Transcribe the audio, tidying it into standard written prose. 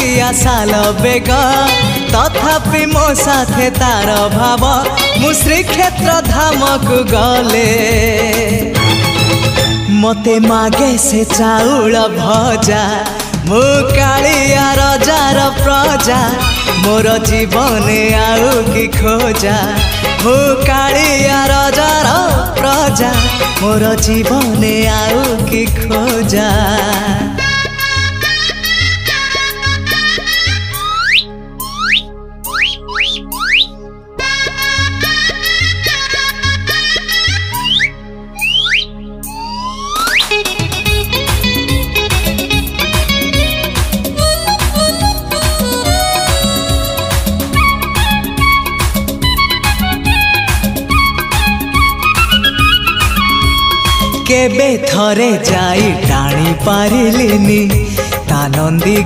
कालिया साल बेग तथापि मो साथे तार भाव मु श्रीक्षेत्र धाम को गले मते मागे से चाउल भजा मु कालिया रजार प्रजा मोर जीवन आउ कि खोजा मु कालिया रजार प्रजा मोर जीवन आउ कि खोजा। केबे थरे जाई टाणी पारिलिनी ता नंदी